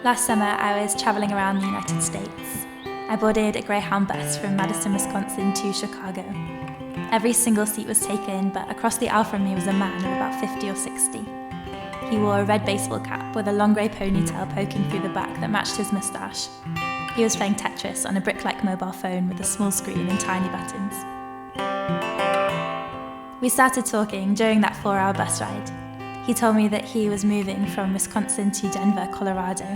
Last summer, I was traveling around the United States. I boarded a Greyhound bus from Madison, Wisconsin to Chicago. Every single seat was taken, but across the aisle from me was a man of about 50 or 60. He wore a red baseball cap with a long grey ponytail poking through the back that matched his moustache. He was playing Tetris on a brick-like mobile phone with a small screen and tiny buttons. We started talking during that 4-hour bus ride. He told me that he was moving from Wisconsin to Denver, Colorado.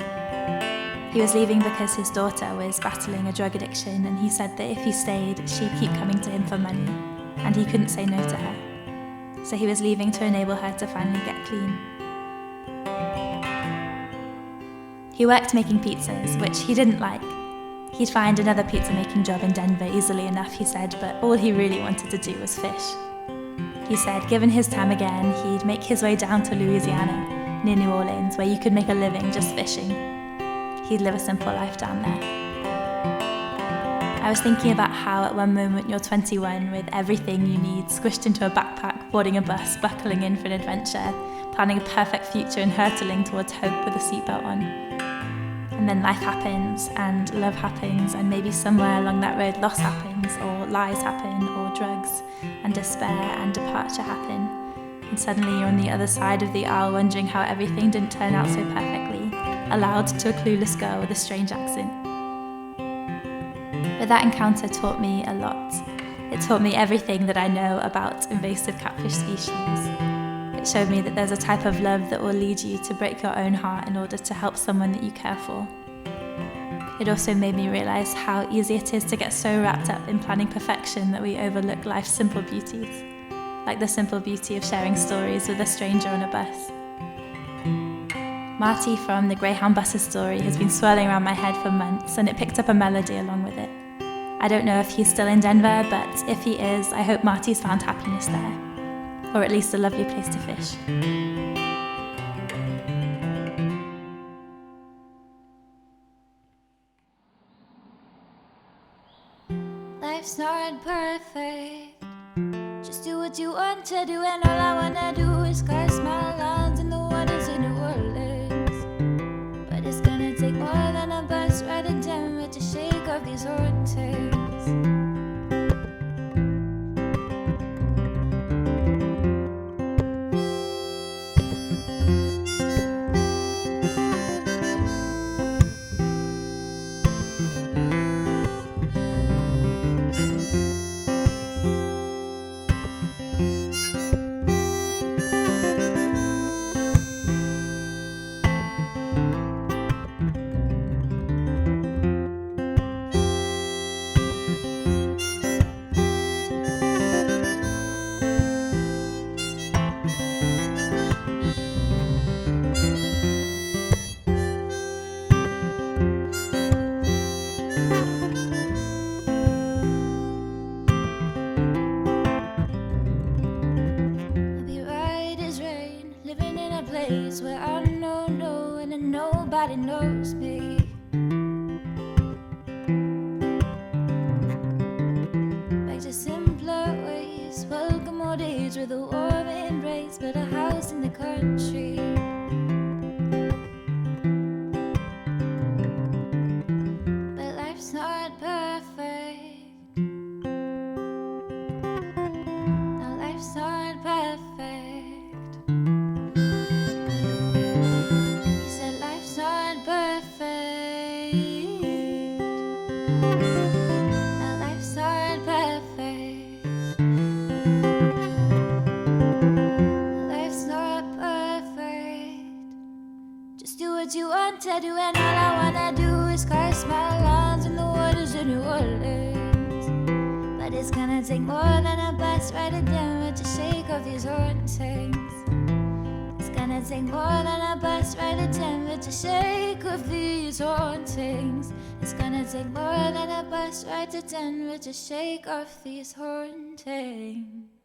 He was leaving because his daughter was battling a drug addiction, and he said that if he stayed, she'd keep coming to him for money, and he couldn't say no to her. So he was leaving to enable her to finally get clean. He worked making pizzas, which he didn't like. He'd find another pizza-making job in Denver easily enough, he said, but all he really wanted to do was fish. He said, given his time again, he'd make his way down to Louisiana, near New Orleans, where you could make a living just fishing. He'd live a simple life down there. I was thinking about how at one moment you're 21 with everything you need squished into a backpack, boarding a bus, buckling in for an adventure, planning a perfect future and hurtling towards hope with a seatbelt on. And then life happens, and love happens, and maybe somewhere along that road loss happens, or lies happen, or drugs, and despair and departure happen. And suddenly you're on the other side of the aisle wondering how everything didn't turn out so perfectly, aloud to a clueless girl with a strange accent. But that encounter taught me a lot. It taught me everything that I know about invasive catfish species. It showed me that there's a type of love that will lead you to break your own heart in order to help someone that you care for. It also made me realize how easy it is to get so wrapped up in planning perfection that we overlook life's simple beauties, like the simple beauty of sharing stories with a stranger on a bus. Marty from the Greyhound bus's story has been swirling around my head for months, and it picked up a melody along with it. I don't know if he's still in Denver, but if he is, I hope Marty's found happiness there. Or at least a lovely place to fish. Life's not perfect. Just do what you want to do, and all I wanna do is cast my lines in the waters in New Orleans. But it's gonna take more than a bus ride to Denver to shake off these hauntings. Where I know no one and nobody knows me. Back to simpler ways. Welcome old age with a warm embrace, but a house in the country. But life's not perfect. No, life's not perfect. You want to do, and all I wanna do is cast my lines in the waters of New Orleans. But it's gonna take more than a bus ride to Denver to shake off these hauntings. It's gonna take more than a bus ride to Denver to shake off these hauntings. It's gonna take more than a bus ride to Denver to shake off these hauntings.